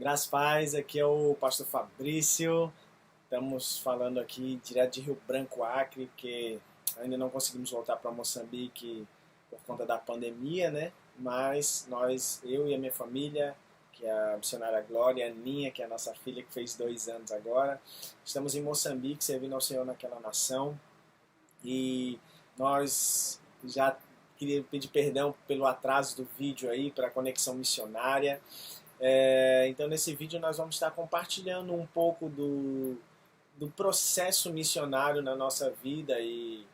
Graças a Paz, aqui é o pastor Fabrício. Estamos falando aqui direto de Rio Branco, Acre, porque ainda não conseguimos voltar para Moçambique por conta da pandemia, né? Mas eu e a minha família, que é a missionária Glória, a Aninha, que é a nossa filha que fez 2 anos agora, estamos em Moçambique servindo ao Senhor naquela nação. E nós já queria pedir perdão pelo atraso do vídeo aí para a conexão missionária. Então, nesse vídeo, nós vamos estar compartilhando um pouco do processo missionário na nossa vida e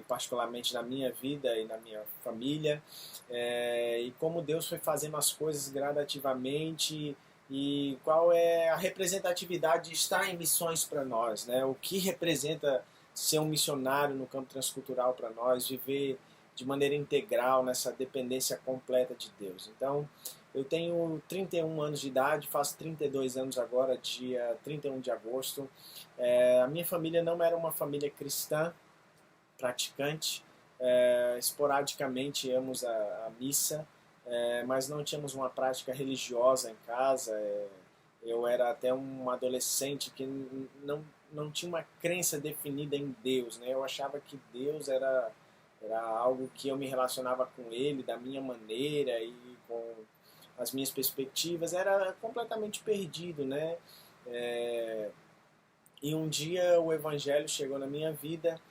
particularmente na minha vida e na minha família, e como Deus foi fazendo as coisas gradativamente e qual é a representatividade de estar em missões para nós, né? O que representa ser um missionário no campo transcultural para nós, viver de maneira integral nessa dependência completa de Deus. Então, eu tenho 31 anos de idade, faço 32 anos agora, dia 31 de agosto. A minha família não era uma família cristã, praticante. Esporadicamente íamos à missa, mas não tínhamos uma prática religiosa em casa. Eu era até um adolescente que não tinha uma crença definida em Deus, né? Eu achava que Deus era algo que eu me relacionava com Ele da minha maneira e com as minhas perspectivas, era completamente perdido, né? E um dia o Evangelho chegou na minha vida,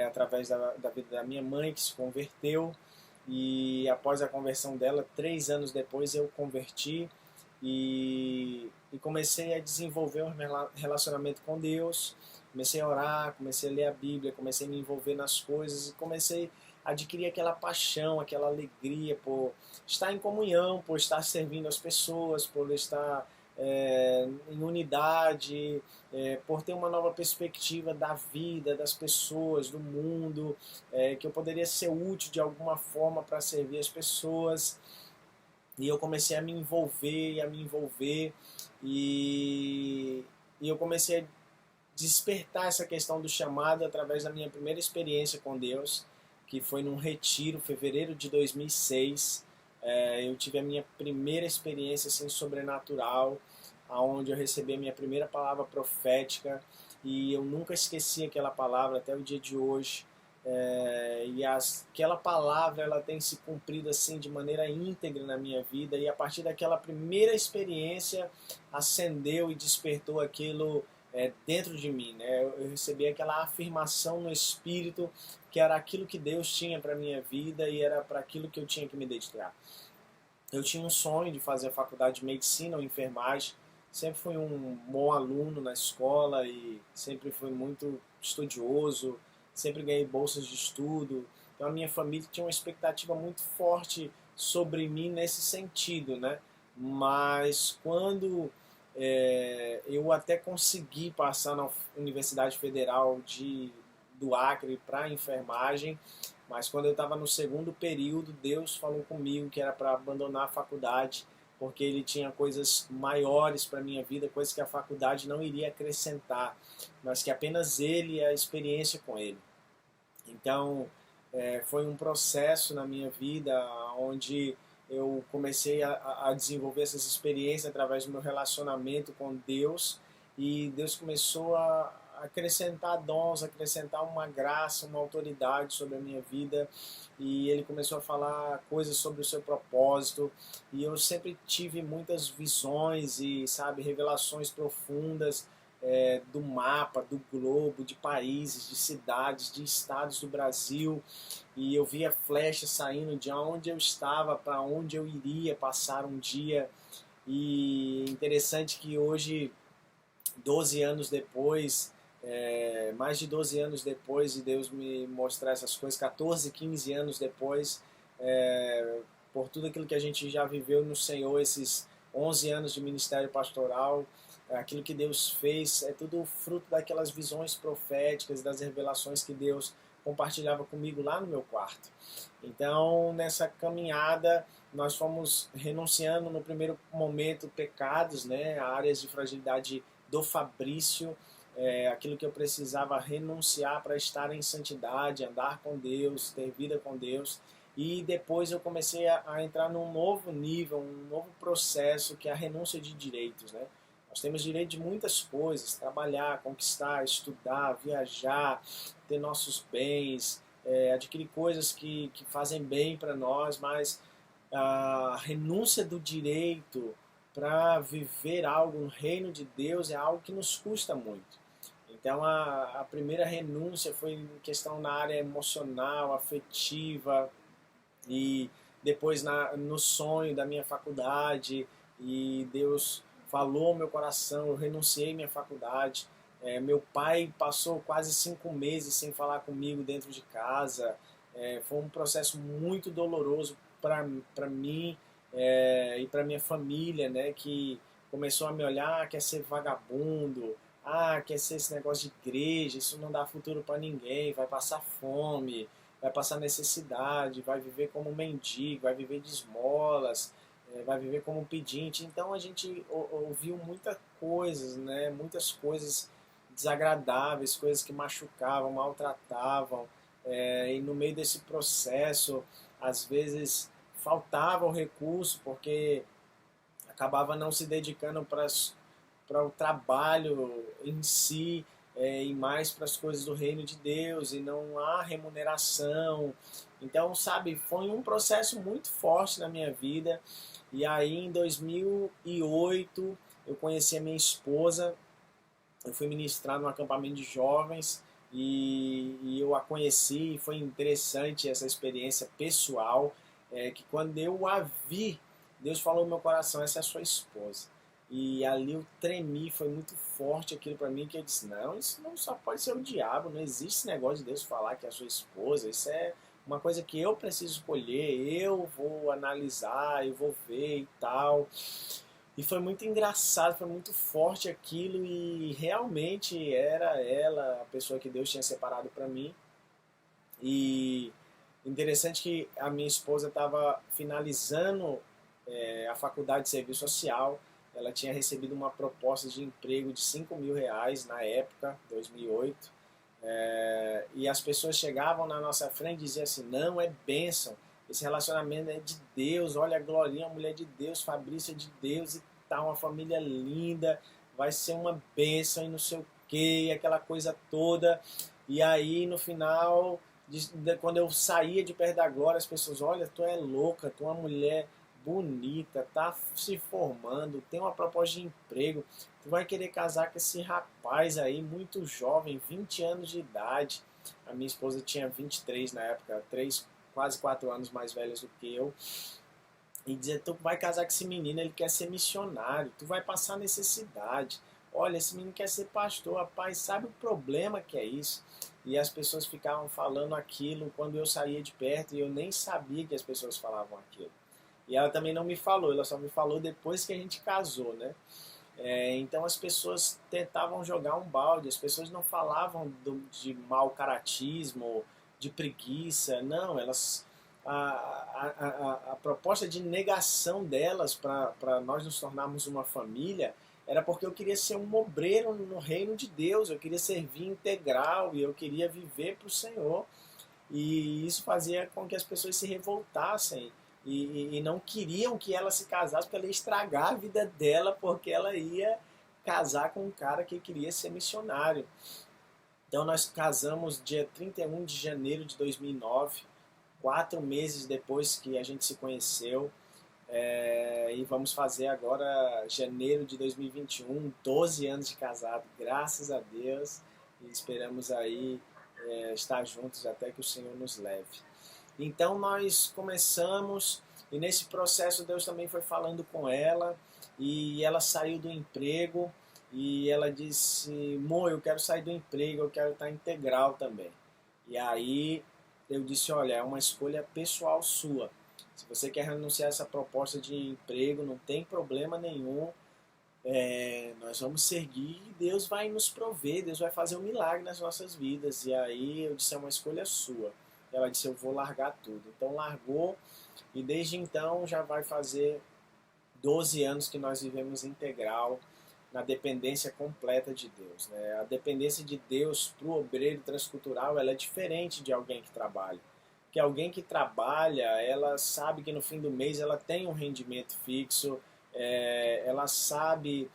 através da vida da minha mãe, que se converteu, e após a conversão dela, 3 anos depois eu converti e comecei a desenvolver um relacionamento com Deus, comecei a orar, comecei a ler a Bíblia, comecei a me envolver nas coisas e comecei a adquirir aquela paixão, aquela alegria por estar em comunhão, por estar servindo as pessoas, por estar em unidade, por ter uma nova perspectiva da vida, das pessoas, do mundo, que eu poderia ser útil de alguma forma para servir as pessoas. E eu comecei a me envolver e a me envolver e eu comecei a despertar essa questão do chamado através da minha primeira experiência com Deus, que foi num retiro, fevereiro de 2006. Eu tive a minha primeira experiência assim, sobrenatural, onde eu recebi a minha primeira palavra profética e eu nunca esqueci aquela palavra até o dia de hoje. Aquela palavra ela tem se cumprido assim de maneira íntegra na minha vida e a partir daquela primeira experiência acendeu e despertou aquilo dentro de mim, né? Eu recebi aquela afirmação no Espírito que era aquilo que Deus tinha para minha vida e era para aquilo que eu tinha que me dedicar. Eu tinha um sonho de fazer a faculdade de medicina ou enfermagem, sempre fui um bom aluno na escola e sempre fui muito estudioso, sempre ganhei bolsas de estudo. Então a minha família tinha uma expectativa muito forte sobre mim nesse sentido, né? Mas quando eu até consegui passar na Universidade Federal do Acre para enfermagem, mas quando eu estava no segundo período, Deus falou comigo que era para abandonar a faculdade, porque Ele tinha coisas maiores para a minha vida, coisas que a faculdade não iria acrescentar, mas que apenas Ele e a experiência com Ele. Então, foi um processo na minha vida onde eu comecei a desenvolver essas experiências através do meu relacionamento com Deus e Deus começou a acrescentar dons, acrescentar uma graça, uma autoridade sobre a minha vida e Ele começou a falar coisas sobre o seu propósito e eu sempre tive muitas visões e, sabe, revelações profundas do mapa, do globo, de países, de cidades, de estados do Brasil e eu via flechas saindo de onde eu estava para onde eu iria passar um dia e interessante que hoje, 12 anos depois, mais de 12 anos depois de Deus me mostrar essas coisas, 14, 15 anos depois, por tudo aquilo que a gente já viveu no Senhor, esses 11 anos de ministério pastoral, aquilo que Deus fez é tudo fruto daquelas visões proféticas, das revelações que Deus compartilhava comigo lá no meu quarto. Então, nessa caminhada, nós fomos renunciando no primeiro momento pecados, né, áreas de fragilidade do Fabrício, aquilo que eu precisava renunciar para estar em santidade, andar com Deus, ter vida com Deus. e depois eu comecei a entrar num novo nível, um novo processo, que é a renúncia de direitos, né? Nós temos direito de muitas coisas: trabalhar, conquistar, estudar, viajar, ter nossos bens, adquirir coisas que fazem bem para nós, mas a renúncia do direito para viver algo no reino de Deus é algo que nos custa muito. Então a primeira renúncia foi em questão na área emocional, afetiva, e depois no sonho da minha faculdade, e Deus falou ao meu coração, eu renunciei à minha faculdade. Meu pai passou quase 5 meses sem falar comigo dentro de casa. Foi um processo muito doloroso para mim, e para minha família, né, que começou a me olhar: quer ser vagabundo, quer ser esse negócio de igreja, isso não dá futuro para ninguém, vai passar fome, vai passar necessidade, vai viver como mendigo, vai viver de esmolas, vai viver como pedinte. Então a gente ouviu muitas coisas, né? Muitas coisas desagradáveis, coisas que machucavam, maltratavam. E no meio desse processo, às vezes faltava o recurso, porque acabava não se dedicando para o trabalho em si, e mais para as coisas do reino de Deus, e não há remuneração. Então, sabe, foi um processo muito forte na minha vida. E aí em 2008 eu conheci a minha esposa, eu fui ministrar num acampamento de jovens, e eu a conheci, e foi interessante essa experiência pessoal, que quando eu a vi, Deus falou no meu coração: essa é a sua esposa. E ali eu tremi, foi muito forte aquilo para mim, que eu disse: não, isso não só pode ser o diabo, não existe esse negócio de Deus falar que é a sua esposa, isso é uma coisa que eu preciso escolher, eu vou analisar, eu vou ver e tal. E foi muito engraçado, foi muito forte aquilo, e realmente era ela a pessoa que Deus tinha separado para mim. E interessante que a minha esposa estava finalizando a faculdade de serviço social. Ela tinha recebido uma proposta de emprego de R$ 5.000 na época, 2008. E as pessoas chegavam na nossa frente e diziam assim: não, é bênção, esse relacionamento é de Deus, olha a Glorinha, a mulher de Deus, Fabrício é de Deus e tal, uma família linda, vai ser uma bênção e não sei o que, aquela coisa toda. E aí no final, quando eu saía de perto da Glória, as pessoas: olha, tu é louca, tu é uma mulher bonita, tá se formando, tem uma proposta de emprego, tu vai querer casar com esse rapaz aí, muito jovem, 20 anos de idade. A minha esposa tinha 23 na época, quase 4 anos mais velhas do que eu. E dizer: tu vai casar com esse menino, ele quer ser missionário, tu vai passar necessidade. Olha, esse menino quer ser pastor, rapaz, sabe o problema que é isso? E as pessoas ficavam falando aquilo quando eu saía de perto, e eu nem sabia que as pessoas falavam aquilo. E ela também não me falou, ela só me falou depois que a gente casou, né? Então as pessoas tentavam jogar um balde, as pessoas não falavam de mau caratismo, de preguiça, não, elas... A proposta de negação delas para nós nos tornarmos uma família era porque eu queria ser um obreiro no reino de Deus, eu queria servir integral, e eu queria viver para o Senhor. E isso fazia com que as pessoas se revoltassem, e não queriam que ela se casasse, porque ela ia estragar a vida dela, porque ela ia casar com um cara que queria ser missionário. Então nós casamos dia 31 de janeiro de 2009, 4 meses depois que a gente se conheceu. E vamos fazer agora janeiro de 2021, 12 anos de casado, graças a Deus, e esperamos aí estar juntos até que o Senhor nos leve. Então nós começamos, e nesse processo Deus também foi falando com ela, e ela saiu do emprego, e ela disse: Mô, eu quero sair do emprego, eu quero estar integral também. E aí eu disse: olha, é uma escolha pessoal sua. Se você quer renunciar a essa proposta de emprego, não tem problema nenhum. Nós vamos seguir, e Deus vai nos prover, Deus vai fazer um milagre nas nossas vidas. E aí eu disse: é uma escolha sua. Ela disse: eu vou largar tudo. Então largou, e desde então já vai fazer 12 anos que nós vivemos integral, na dependência completa de Deus, né? A dependência de Deus para o obreiro transcultural, ela é diferente de alguém que trabalha. porque alguém que trabalha, ela sabe que no fim do mês ela tem um rendimento fixo, ela sabe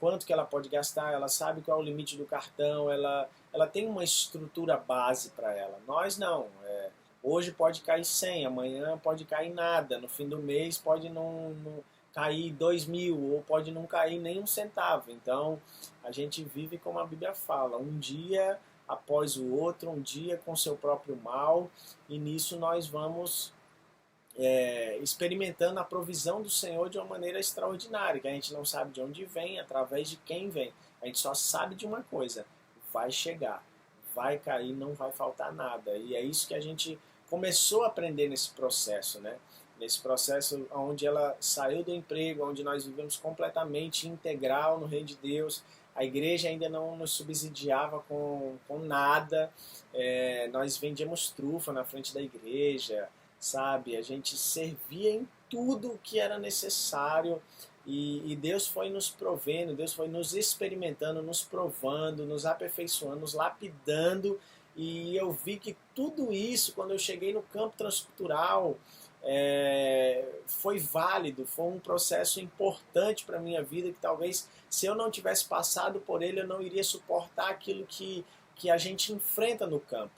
quanto que ela pode gastar, ela sabe qual é o limite do cartão, ela tem uma estrutura base para ela. Nós não. Hoje pode cair 100, amanhã pode cair nada, no fim do mês pode não cair 2.000 ou pode não cair nem um centavo. Então a gente vive como a Bíblia fala, um dia após o outro, um dia com seu próprio mal, e nisso nós vamos experimentando a provisão do Senhor de uma maneira extraordinária, que a gente não sabe de onde vem, através de quem vem. A gente só sabe de uma coisa: vai chegar, vai cair, não vai faltar nada. E é isso que a gente começou a aprender nesse processo, né? Nesse processo onde ela saiu do emprego, onde nós vivemos completamente integral no reino de Deus. A igreja ainda não nos subsidiava com nada. Nós vendíamos trufa na frente da igreja, sabe? A gente servia em tudo que era necessário. E Deus foi nos provendo, Deus foi nos experimentando, nos provando, nos aperfeiçoando, nos lapidando. E eu vi que tudo isso, quando eu cheguei no campo transcultural, foi válido, foi um processo importante para a minha vida, que talvez se eu não tivesse passado por ele, eu não iria suportar aquilo que a gente enfrenta no campo.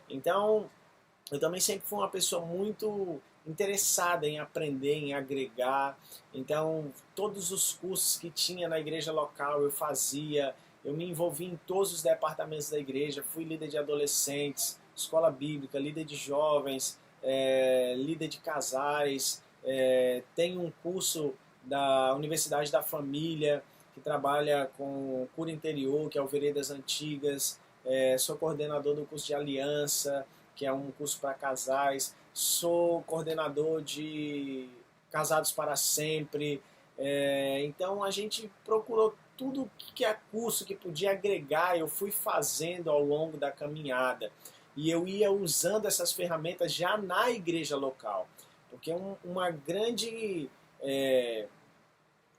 Então, eu também sempre fui uma pessoa muito interessada em aprender, em agregar. Então, todos os cursos que tinha na igreja local eu fazia, eu me envolvi em todos os departamentos da igreja, fui líder de adolescentes, escola bíblica, líder de jovens, líder de casais, tenho um curso da Universidade da Família, que trabalha com cura interior, que é o Veredas Antigas, sou coordenador do curso de aliança, que é um curso para casais, sou coordenador de Casados para Sempre. Então a gente procurou tudo que é curso que podia agregar, eu fui fazendo ao longo da caminhada. E eu ia usando essas ferramentas já na igreja local. Porque uma grande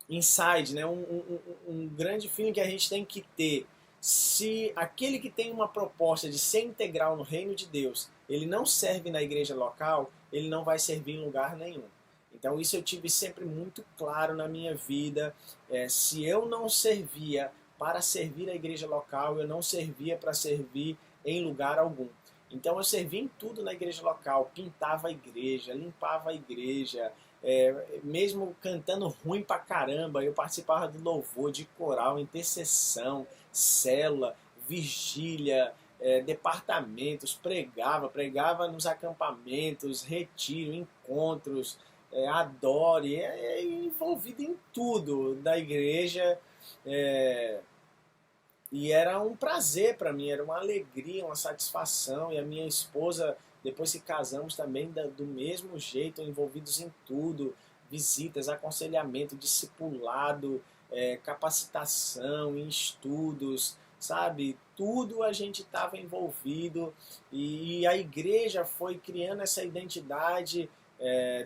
insight, né? um grande feeling que a gente tem que ter. Se aquele que tem uma proposta de ser integral no reino de Deus, ele não serve na igreja local, ele não vai servir em lugar nenhum. Então isso eu tive sempre muito claro na minha vida. Se eu não servia para servir a igreja local, eu não servia para servir em lugar algum. Então eu servia em tudo na igreja local, pintava a igreja, limpava a igreja, mesmo cantando ruim pra caramba, eu participava do louvor, de coral, intercessão, célula, vigília, departamentos, pregava nos acampamentos, retiro, encontros, adore, envolvido em tudo da igreja. E era um prazer para mim, era uma alegria, uma satisfação. E a minha esposa, depois que casamos também, do mesmo jeito, envolvidos em tudo: visitas, aconselhamento, discipulado, capacitação, em estudos, sabe? Tudo a gente estava envolvido. E a igreja foi criando essa identidade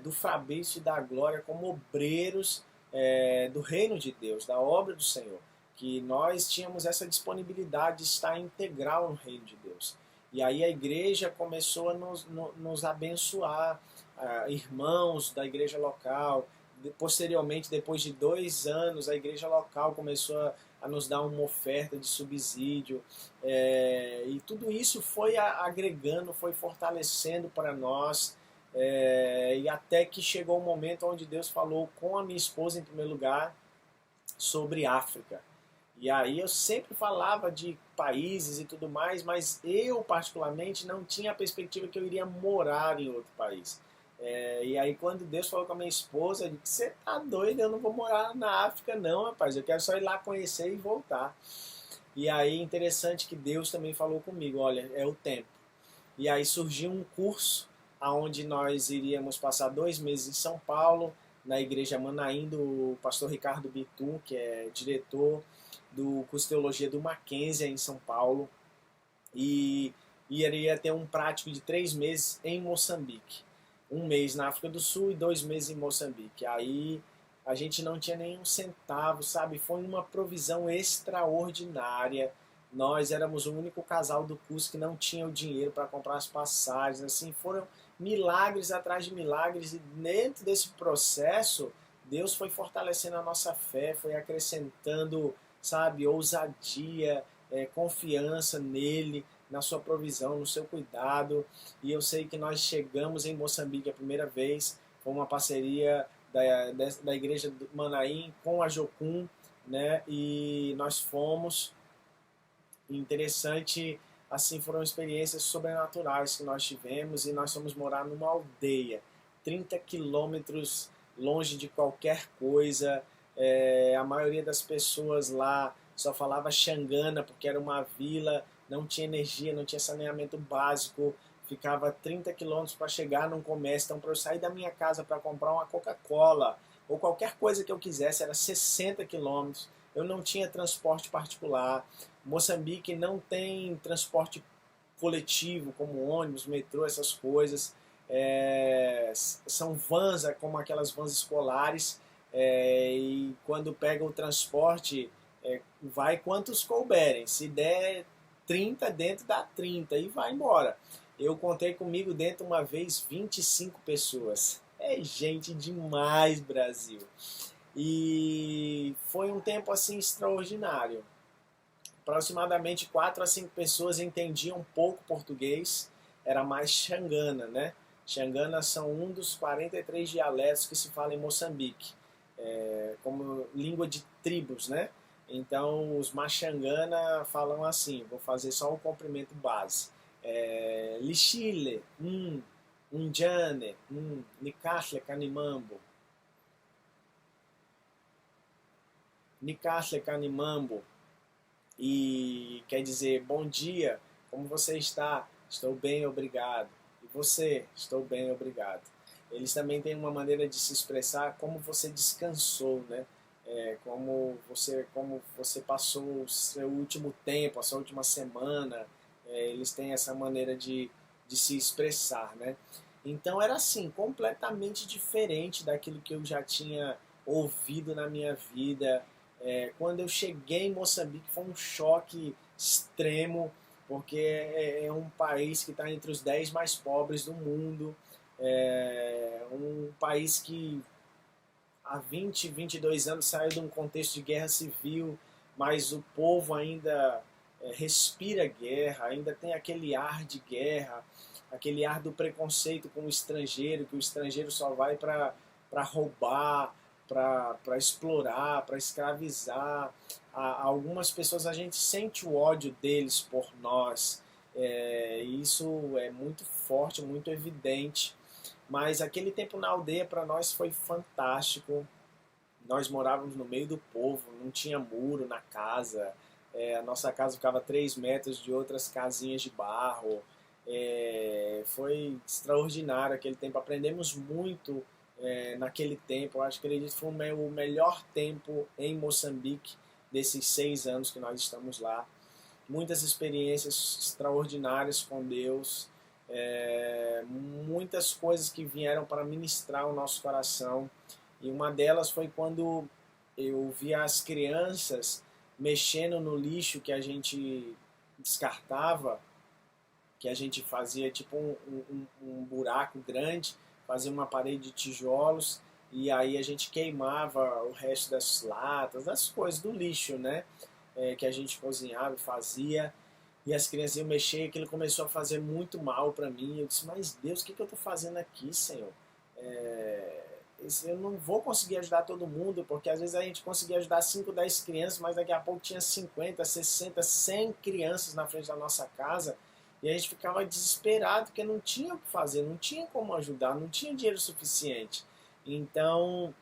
do Fabrício e da Glória como obreiros do reino de Deus, da obra do Senhor. Que nós tínhamos essa disponibilidade de estar integral no reino de Deus. E aí a igreja começou a nos abençoar, irmãos da igreja local. Posteriormente, depois de 2 anos, a igreja local começou a nos dar uma oferta de subsídio. E tudo isso foi agregando, foi fortalecendo para nós. E até que chegou um momento onde Deus falou com a minha esposa, em primeiro lugar, sobre África. E aí eu sempre falava de países e tudo mais, mas eu particularmente não tinha a perspectiva que eu iria morar em outro país. E aí quando Deus falou com a minha esposa, eu disse: você tá doido, eu não vou morar na África não, rapaz, eu quero só ir lá conhecer e voltar. E aí interessante que Deus também falou comigo: olha, é o tempo. E aí surgiu um curso onde nós iríamos passar 2 meses em São Paulo, na igreja Manaim, do pastor Ricardo Bitum, que é diretor do curso de teologia do Mackenzie em São Paulo, e iria ter um prático de 3 meses em Moçambique, 1 mês na África do Sul e 2 meses em Moçambique. Aí a gente não tinha nenhum centavo, sabe? Foi uma provisão extraordinária. Nós éramos o único casal do curso que não tinha o dinheiro para comprar as passagens. Assim, foram milagres atrás de milagres, e dentro desse processo, Deus foi fortalecendo a nossa fé, foi acrescentando, sabe, ousadia, confiança nele, na sua provisão, no seu cuidado. E eu sei que nós chegamos em Moçambique a primeira vez, foi uma parceria da igreja do Manaim com a Jocum, né? E nós fomos. Interessante, assim, foram experiências sobrenaturais que nós tivemos, e nós fomos morar numa aldeia, 30 quilômetros longe de qualquer coisa. A maioria das pessoas lá só falava Xangana, porque era uma vila, não tinha energia, não tinha saneamento básico, ficava 30 quilômetros para chegar num comércio. Então, para eu sair da minha casa para comprar uma Coca-Cola ou qualquer coisa que eu quisesse, era 60 quilômetros. Eu não tinha transporte particular. Moçambique não tem transporte coletivo, como ônibus, metrô, essas coisas. São vans, como aquelas vans escolares, e quando pega o transporte, vai quantos couberem. Se der 30 dentro, dá 30 e vai embora. Eu contei comigo dentro uma vez 25 pessoas. É gente demais, Brasil. E foi um tempo assim extraordinário. Aproximadamente 4 a 5 pessoas entendiam um pouco português, era mais Xangana, né? Xangana são um dos 43 dialetos que se fala em Moçambique, como língua de tribos, né? Então, os Maxangana falam assim, vou fazer só o comprimento base. Lixile, Unjane, Nikasle Kanimambo. Nikasle Kanimambo. E quer dizer, bom dia, como você está? Estou bem, obrigado. E você? Estou bem, obrigado. Eles também têm uma maneira de se expressar como você descansou, né? Como você passou o seu último tempo, a sua última semana. Eles têm essa maneira de se expressar, né? Então era assim, completamente diferente daquilo que eu já tinha ouvido na minha vida. Quando eu cheguei em Moçambique foi um choque extremo, porque é um país que está entre os 10 mais pobres do mundo, um país que há 20, 22 anos saiu de um contexto de guerra civil, mas o povo ainda respira guerra, ainda tem aquele ar de guerra, aquele ar do preconceito com o estrangeiro, que o estrangeiro só vai para roubar, para explorar, para escravizar. Algumas pessoas a gente sente o ódio deles por nós. Isso é muito forte, muito evidente. Mas aquele tempo na aldeia para nós foi fantástico. Nós morávamos no meio do povo, não tinha muro na casa. A nossa casa ficava a 3 metros de outras casinhas de barro. Foi extraordinário aquele tempo. Aprendemos muito naquele tempo. Eu acho que acredito que foi o melhor tempo em Moçambique desses 6 anos que nós estamos lá. Muitas experiências extraordinárias com Deus, muitas coisas que vieram para ministrar o nosso coração. E uma delas foi quando eu vi as crianças mexendo no lixo que a gente descartava, que a gente fazia tipo um buraco grande, fazia uma parede de tijolos, e aí a gente queimava o resto das latas, das coisas do lixo, né? Que a gente cozinhava e fazia, e as crianças iam mexer, e aquilo começou a fazer muito mal para mim. Eu disse, mas Deus, o que eu estou fazendo aqui, Senhor? Eu não vou conseguir ajudar todo mundo, porque às vezes a gente conseguia ajudar 5, 10 crianças, mas daqui a pouco tinha 50, 60, 100 crianças na frente da nossa casa, e a gente ficava desesperado, porque não tinha o que fazer, não tinha como ajudar, não tinha dinheiro suficiente. Então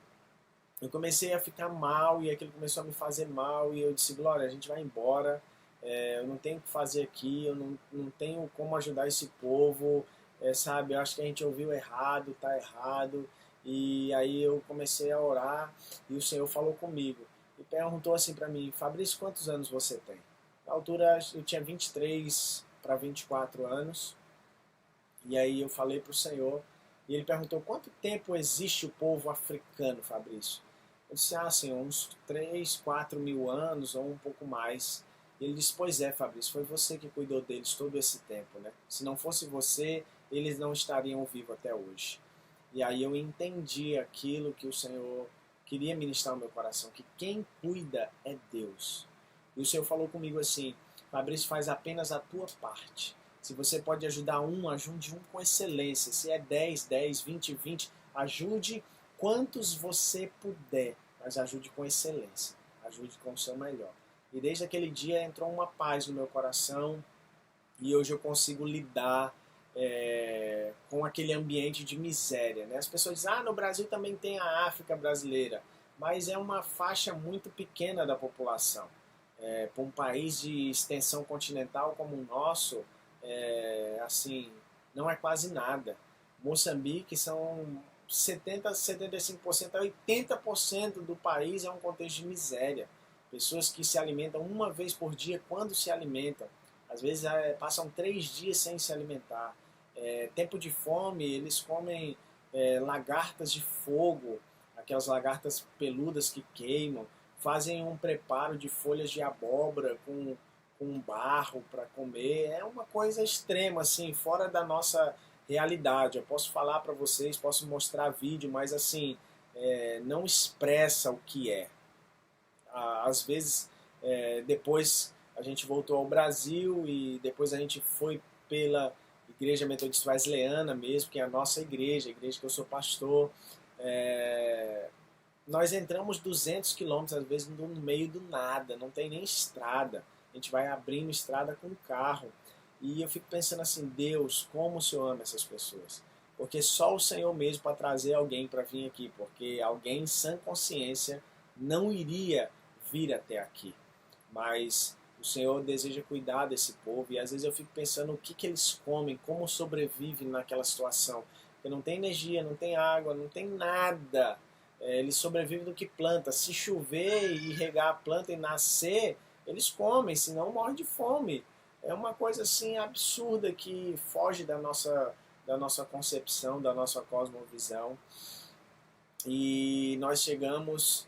eu comecei a ficar mal, e aquilo começou a me fazer mal, e eu disse, Glória, a gente vai embora, eu não tenho o que fazer aqui, eu não tenho como ajudar esse povo, sabe, eu acho que a gente ouviu errado, tá errado. E aí eu comecei a orar, e o Senhor falou comigo, e perguntou assim para mim, Fabrício, quantos anos você tem? Na altura eu tinha 23 para 24 anos, e aí eu falei para o Senhor, e ele perguntou, quanto tempo existe o povo africano, Fabrício? Eu disse, Senhor, uns 3, 4 mil anos ou um pouco mais. E ele disse, pois é, Fabrício, foi você que cuidou deles todo esse tempo, né? Se não fosse você, eles não estariam vivos até hoje. E aí eu entendi aquilo que o Senhor queria ministrar no meu coração, que quem cuida é Deus. E o Senhor falou comigo assim, Fabrício, faz apenas a tua parte. Se você pode ajudar um, ajude um com excelência. Se é 10, 10, 20, 20, ajude quantos você puder, mas ajude com excelência. Ajude com o seu melhor. E desde aquele dia entrou uma paz no meu coração e hoje eu consigo lidar com aquele ambiente de miséria, né? As pessoas dizem, no Brasil também tem a África brasileira, mas é uma faixa muito pequena da população. Para um país de extensão continental como o nosso, assim, não é quase nada. Moçambique são 70, 75%, 80% do país é um contexto de miséria. Pessoas que se alimentam uma vez por dia, quando se alimentam. Às vezes passam 3 dias sem se alimentar. Tempo de fome, eles comem lagartas de fogo, aquelas lagartas peludas que queimam, fazem um preparo de folhas de abóbora com barro para comer. É uma coisa extrema, assim, fora da nossa realidade. Eu posso falar para vocês, posso mostrar vídeo, mas assim, não expressa o que é. Às vezes, depois a gente voltou ao Brasil e depois a gente foi pela Igreja Metodista Wesleyana mesmo, que é a nossa igreja, a igreja que eu sou pastor. Nós entramos 200 quilômetros, às vezes, no meio do nada, não tem nem estrada. A gente vai abrindo estrada com carro. E eu fico pensando assim, Deus, como o Senhor ama essas pessoas? Porque só o Senhor mesmo para trazer alguém para vir aqui, porque alguém em sã consciência não iria vir até aqui. Mas o Senhor deseja cuidar desse povo e às vezes eu fico pensando o que eles comem, como sobrevivem naquela situação. Porque não tem energia, não tem água, não tem nada. Eles sobrevivem do que planta. Se chover e regar a planta e nascer, eles comem, senão morrem de fome. É uma coisa assim absurda que foge da nossa concepção, da nossa cosmovisão. E nós chegamos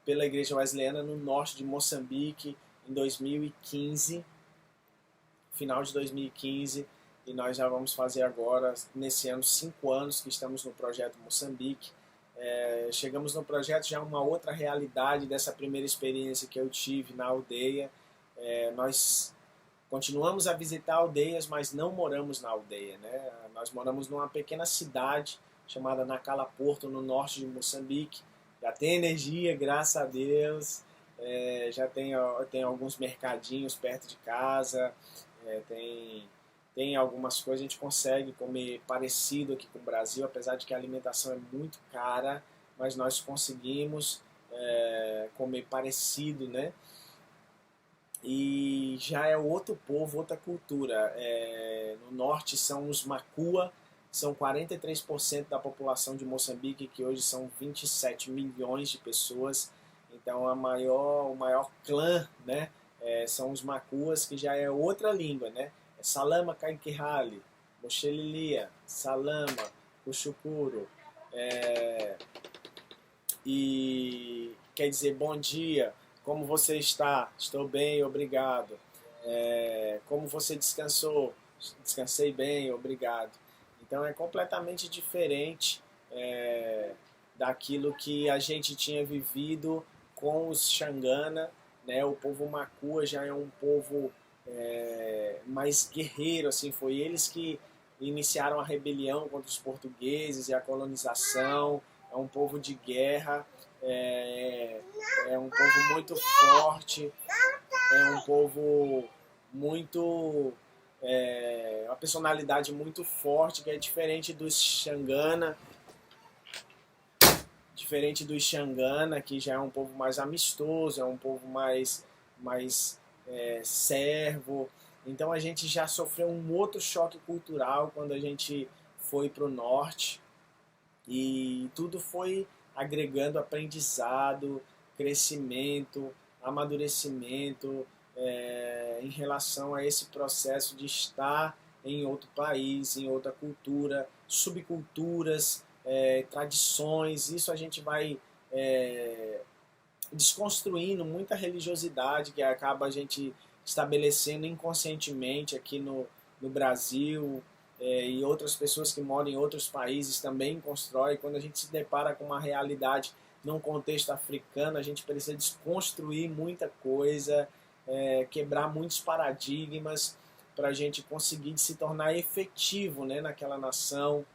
pela Igreja Wesleyana no norte de Moçambique em 2015, final de 2015, e nós já vamos fazer agora, nesse ano, 5 anos que estamos no projeto Moçambique. Chegamos no projeto já uma outra realidade dessa primeira experiência que eu tive na aldeia. Nós continuamos a visitar aldeias, mas não moramos na aldeia, né? Nós moramos numa pequena cidade chamada Nacala Porto, no norte de Moçambique. Já tem energia, graças a Deus. Já tem alguns mercadinhos perto de casa. Tem algumas coisas, a gente consegue comer parecido aqui com o Brasil, apesar de que a alimentação é muito cara, mas nós conseguimos comer parecido, né? E já é outro povo, outra cultura. No norte são os Makua, são 43% da população de Moçambique, que hoje são 27 milhões de pessoas. Então o maior clã, né, são os Macuas, que já é outra língua, né? Salama Kaikihali, Moxelilia, Salama, Kushukuru. E quer dizer bom dia. Como você está? Estou bem, obrigado. Como você descansou? Descansei bem, obrigado. Então é completamente diferente daquilo que a gente tinha vivido com os Xangana, né? O povo Makua já é um povo mais guerreiro, assim, foi eles que iniciaram a rebelião contra os portugueses e a colonização. É um povo de guerra. É um povo muito forte, é um povo muito... uma personalidade muito forte, que é diferente dos Xangana, que já é um povo mais amistoso, é um povo mais servo. Então a gente já sofreu um outro choque cultural quando a gente foi para o norte, e tudo foi agregando aprendizado, crescimento, amadurecimento em relação a esse processo de estar em outro país, em outra cultura, subculturas, tradições. Isso a gente vai desconstruindo muita religiosidade que acaba a gente estabelecendo inconscientemente aqui no Brasil, e outras pessoas que moram em outros países também constroem. Quando a gente se depara com uma realidade num contexto africano, a gente precisa desconstruir muita coisa, quebrar muitos paradigmas para a gente conseguir se tornar efetivo, né, naquela nação.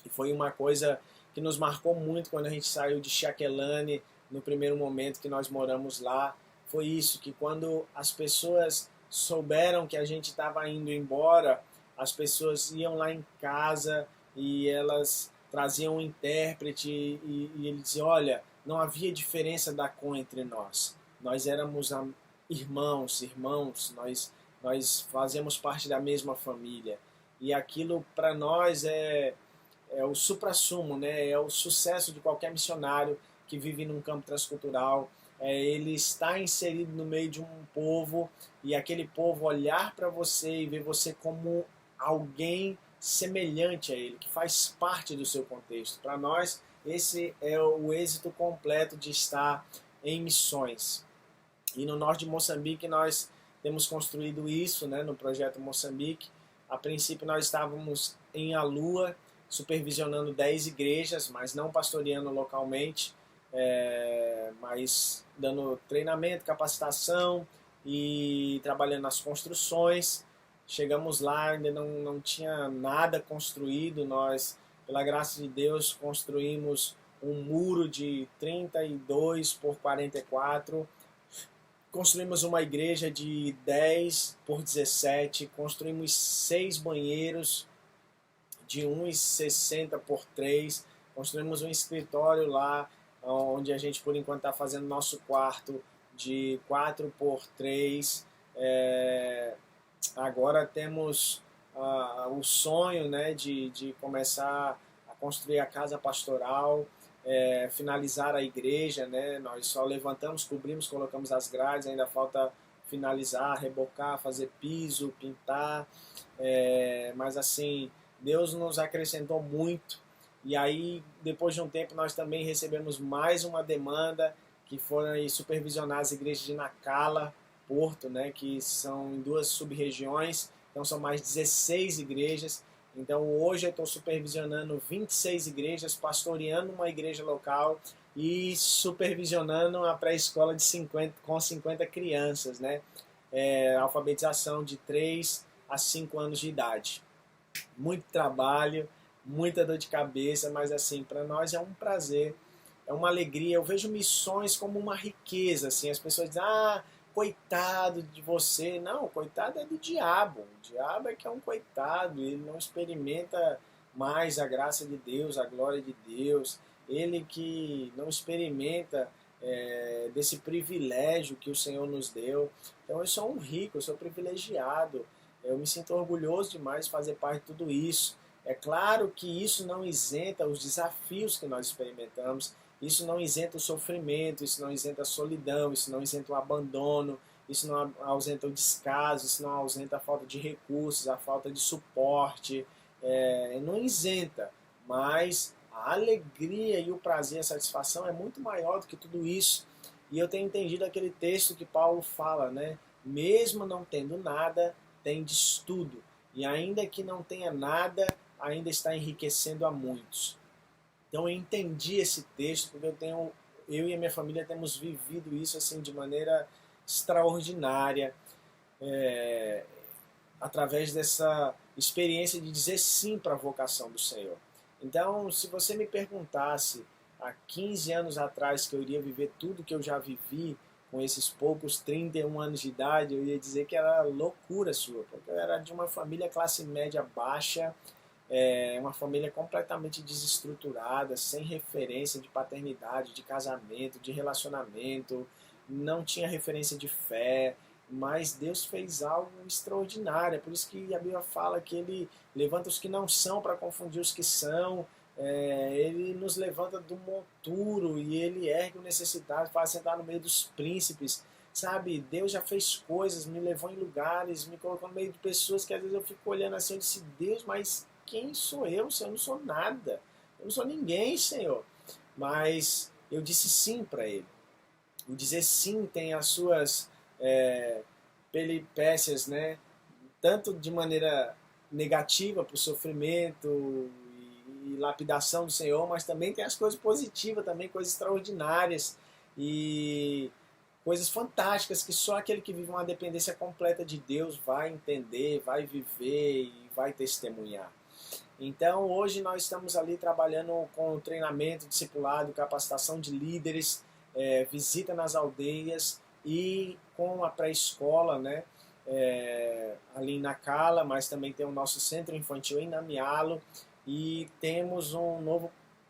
E foi uma coisa que nos marcou muito quando a gente saiu de Chaquelane, no primeiro momento que nós moramos lá. Foi isso, que quando as pessoas souberam que a gente estava indo embora, as pessoas iam lá em casa e elas traziam um intérprete e ele dizia, olha, não havia diferença da cor entre nós. Nós éramos irmãos, nós fazemos parte da mesma família. E aquilo para nós é o suprassumo, né? É o sucesso de qualquer missionário que vive num campo transcultural. Ele está inserido no meio de um povo e aquele povo olhar para você e ver você como alguém semelhante a ele, que faz parte do seu contexto. Para nós, esse é o êxito completo de estar em missões. E no norte de Moçambique nós temos construído isso, né, no projeto Moçambique. A princípio nós estávamos em Alua, supervisionando 10 igrejas, mas não pastoreando localmente, mas dando treinamento, capacitação e trabalhando nas construções. Chegamos lá, ainda não tinha nada construído. Nós, pela graça de Deus, construímos um muro de 32 por 44. Construímos uma igreja de 10 por 17. Construímos 6 banheiros de 1,60 por 3. Construímos um escritório lá, onde a gente, por enquanto, está fazendo nosso quarto de 4 por 3. Agora temos o sonho, né, de começar a construir a casa pastoral, finalizar a igreja, né? Nós só levantamos, cobrimos, colocamos as grades, ainda falta finalizar, rebocar, fazer piso, pintar, mas assim, Deus nos acrescentou muito. E aí, depois de um tempo, nós também recebemos mais uma demanda, que foi supervisionar as igrejas de Nacala, Porto, né, que são em 2 sub-regiões, então são mais 16 igrejas. Então hoje eu estou supervisionando 26 igrejas, pastoreando uma igreja local e supervisionando a pré-escola com 50 crianças, né? Alfabetização de 3 a 5 anos de idade. Muito trabalho, muita dor de cabeça, mas assim, para nós é um prazer, é uma alegria. Eu vejo missões como uma riqueza, assim, as pessoas dizem, coitado de você. Não, coitado é do diabo. O diabo é que é um coitado, ele não experimenta mais a graça de Deus, a glória de Deus, ele que não experimenta desse privilégio que o Senhor nos deu. Então eu sou um rico, eu sou privilegiado, eu me sinto orgulhoso demais de fazer parte de tudo isso. É claro que isso não isenta os desafios que nós experimentamos, isso não isenta o sofrimento, isso não isenta a solidão, isso não isenta o abandono, isso não ausenta o descaso, isso não ausenta a falta de recursos, a falta de suporte, não isenta, mas a alegria e o prazer, a satisfação é muito maior do que tudo isso. E eu tenho entendido aquele texto que Paulo fala, né? Mesmo não tendo nada, tendes tudo. E ainda que não tenha nada, ainda está enriquecendo a muitos. Então eu entendi esse texto, porque eu e a minha família temos vivido isso assim de maneira extraordinária, através dessa experiência de dizer sim para a vocação do Senhor. Então, se você me perguntasse há 15 anos atrás que eu iria viver tudo que eu já vivi com esses poucos 31 anos de idade, eu ia dizer que era loucura sua, porque eu era de uma família classe média baixa, uma família completamente desestruturada, sem referência de paternidade, de casamento, de relacionamento, não tinha referência de fé, mas Deus fez algo extraordinário. É por isso que a Bíblia fala que Ele levanta os que não são para confundir os que são, Ele nos levanta do monturo e Ele ergue o necessitado para sentar no meio dos príncipes. Sabe, Deus já fez coisas, me levou em lugares, me colocou no meio de pessoas que às vezes eu fico olhando assim e disse, Deus, mas quem sou eu, Senhor? Eu não sou nada. Eu não sou ninguém, Senhor. Mas eu disse sim para Ele. O dizer sim tem as suas peripécias, né? Tanto de maneira negativa para o sofrimento e lapidação do Senhor, mas também tem as coisas positivas, também coisas extraordinárias e coisas fantásticas que só aquele que vive uma dependência completa de Deus vai entender, vai viver e vai testemunhar. Então, hoje nós estamos ali trabalhando com treinamento, discipulado, capacitação de líderes, visita nas aldeias e com a pré-escola, né? Ali em Nacala, mas também tem o nosso centro infantil em Namialo e temos um novo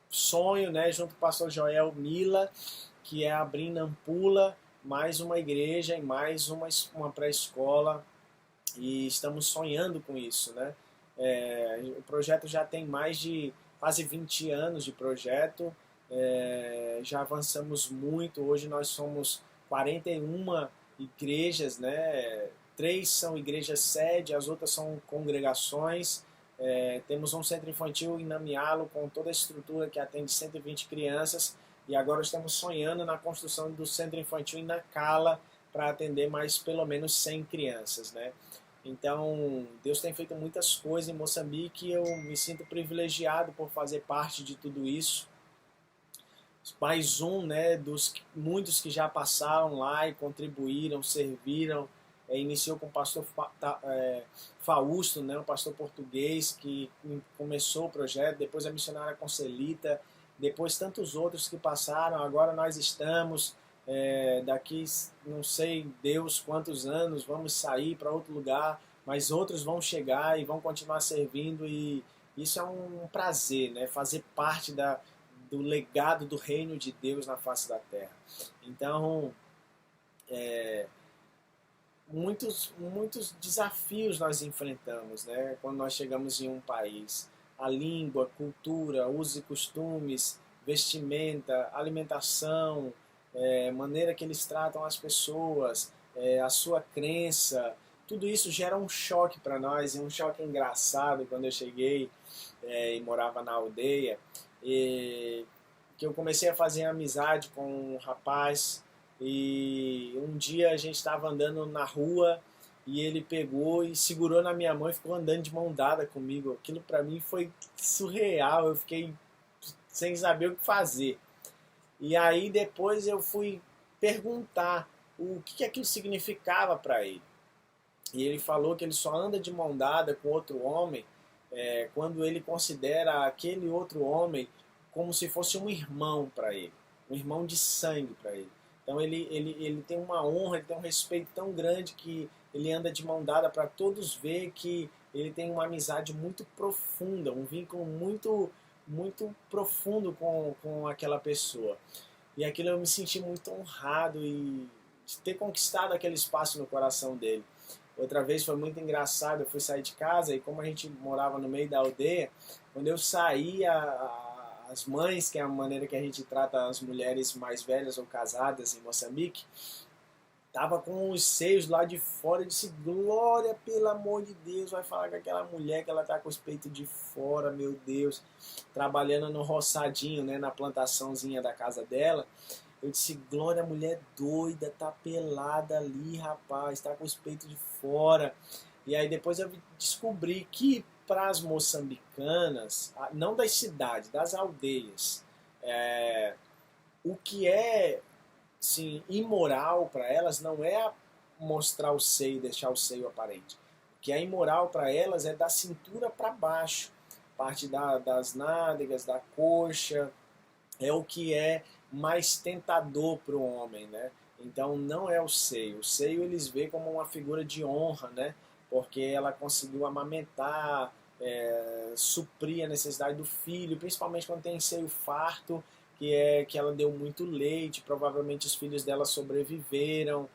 sonho, né, junto com o pastor Joel Mila, que é abrir em Nampula mais uma igreja e mais uma pré-escola, e estamos sonhando com isso, né? O projeto já tem mais de quase 20 anos de projeto, já avançamos muito. Hoje nós somos 41 igrejas, né? 3 são igrejas sede, as outras são congregações. Temos um centro infantil em Namialo com toda a estrutura que atende 120 crianças, e agora estamos sonhando na construção do centro infantil em Nacala para atender mais pelo menos 100 crianças, né? Então, Deus tem feito muitas coisas em Moçambique e eu me sinto privilegiado por fazer parte de tudo isso. Mais um, né, dos muitos que já passaram lá e contribuíram, serviram. Iniciou com o pastor Fausto, né, o pastor português, que começou o projeto, depois a missionária Concelita, depois tantos outros que passaram. Agora nós estamos, daqui não sei Deus quantos anos, vamos sair para outro lugar, mas outros vão chegar e vão continuar servindo, e isso é um prazer, né, fazer parte do legado do reino de Deus na face da terra. Então, muitos desafios nós enfrentamos, né, quando nós chegamos em um país. A língua, cultura, usos e costumes, vestimenta, alimentação, maneira que eles tratam as pessoas, a sua crença, tudo isso gera um choque para nós, e um choque engraçado. Quando eu cheguei e morava na aldeia, e que eu comecei a fazer amizade com um rapaz, e um dia a gente estava andando na rua e ele pegou e segurou na minha mão e ficou andando de mão dada comigo. Aquilo para mim foi surreal, eu fiquei sem saber o que fazer. E aí depois eu fui perguntar o que aquilo significava para ele. E ele falou que ele só anda de mão dada com outro homem quando ele considera aquele outro homem como se fosse um irmão para ele, um irmão de sangue para ele. Então ele tem uma honra, ele tem um respeito tão grande que ele anda de mão dada para todos ver que ele tem uma amizade muito profunda, um vínculo muito profundo com aquela pessoa. E aquilo eu me senti muito honrado e de ter conquistado aquele espaço no coração dele. Outra vez foi muito engraçado, eu fui sair de casa e como a gente morava no meio da aldeia, quando eu saí, as mães, que é a maneira que a gente trata as mulheres mais velhas ou casadas em Moçambique, tava com os seios lá de fora. Eu disse: glória, pelo amor de Deus, vai falar com aquela mulher que ela tá com os peitos de fora, meu Deus, trabalhando no roçadinho, né, na plantaçãozinha da casa dela. Eu disse: glória, mulher doida, tá pelada ali, rapaz, tá com os peitos de fora. E aí depois eu descobri que para as moçambicanas, não das cidades, das aldeias, o que é, sim, imoral para elas não é mostrar o seio, deixar o seio aparente. O que é imoral para elas é da cintura para baixo, parte das nádegas, da coxa, é o que é mais tentador para o homem, né? Então não é o seio. O seio eles veem como uma figura de honra, né? Porque ela conseguiu amamentar, suprir a necessidade do filho, principalmente quando tem seio farto, que ela deu muito leite, provavelmente os filhos dela sobreviveram.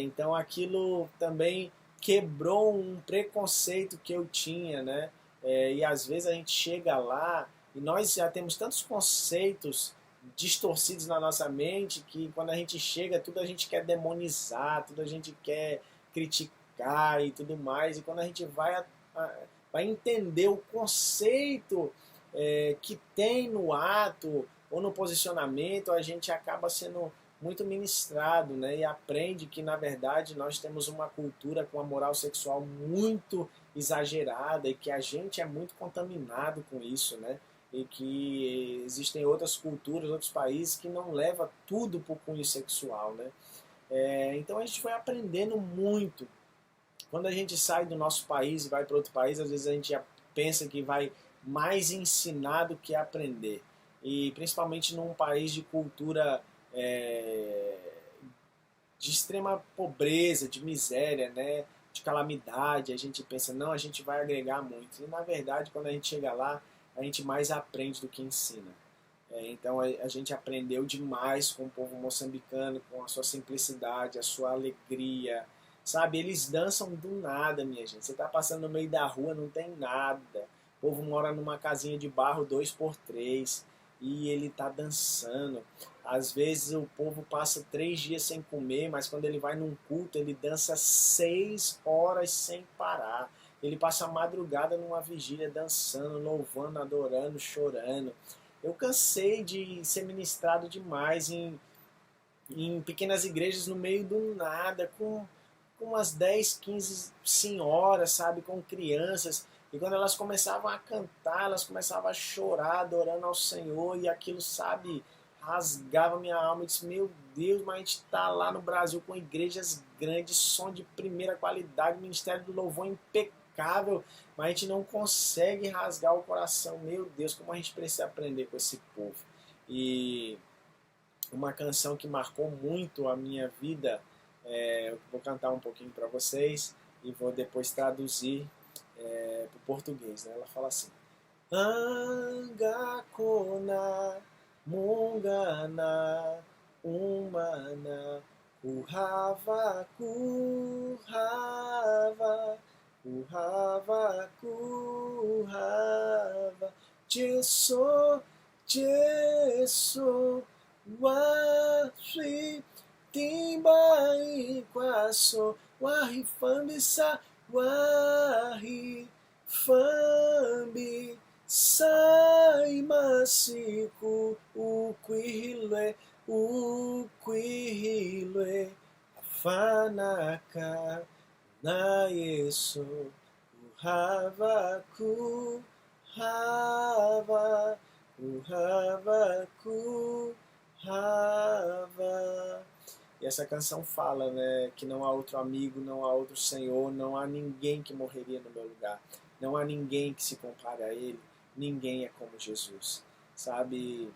Então aquilo também quebrou um preconceito que eu tinha, né? E às vezes a gente chega lá e nós já temos tantos conceitos distorcidos na nossa mente que quando a gente chega, tudo a gente quer demonizar, tudo a gente quer criticar e tudo mais. E quando a gente vai entender o conceito que tem no ato ou no posicionamento, a gente acaba sendo muito ministrado, né? E aprende que, na verdade, nós temos uma cultura com a moral sexual muito exagerada e que a gente é muito contaminado com isso, né? E que existem outras culturas, outros países que não levam tudo para o cunho sexual, né? Então a gente foi aprendendo muito. Quando a gente sai do nosso país e vai para outro país, às vezes a gente já pensa que vai mais ensinar do que aprender. E principalmente num país de cultura é, de extrema pobreza, de miséria, né? De calamidade, a gente pensa, não, a gente vai agregar muito. E na verdade, quando a gente chega lá, a gente mais aprende do que ensina. Então a gente aprendeu demais com o povo moçambicano, com a sua simplicidade, a sua alegria, sabe? Eles dançam do nada, minha gente. Você está passando no meio da rua, não tem nada. O povo mora numa casinha de barro 2x3 e ele está dançando. Às vezes o povo passa 3 dias sem comer, mas quando ele vai num culto, ele dança 6 horas sem parar. Ele passa a madrugada numa vigília dançando, louvando, adorando, chorando. Eu cansei de ser ministrado demais em pequenas igrejas no meio do nada, com umas 10, 15 senhoras, sabe, com crianças. E quando elas começavam a cantar, elas começavam a chorar, adorando ao Senhor, e aquilo, sabe, rasgava minha alma. Eu disse, meu Deus, mas a gente está lá no Brasil com igrejas grandes, som de primeira qualidade, ministério do louvor impecável, mas a gente não consegue rasgar o coração. Meu Deus, como a gente precisa aprender com esse povo. E uma canção que marcou muito a minha vida, eu vou cantar um pouquinho para vocês e vou depois traduzir para o português, né? Ela fala assim: Angakona, Mungana, Umana, Kurhava, Kurhava, Kurhava, Kurhava, Jeso, Jeso, Washi, Timba Ikwaso, Wahi Fambisa, Wahi Fambi, Sai Masiku, Uquihilwe, Afanaka, na Yesu, Uhavaku, Hava, Uhavaku, Hava. E essa canção fala, né, que não há outro amigo, não há outro Senhor, não há ninguém que morreria no meu lugar, não há ninguém que se compare a Ele, ninguém é como Jesus, sabe?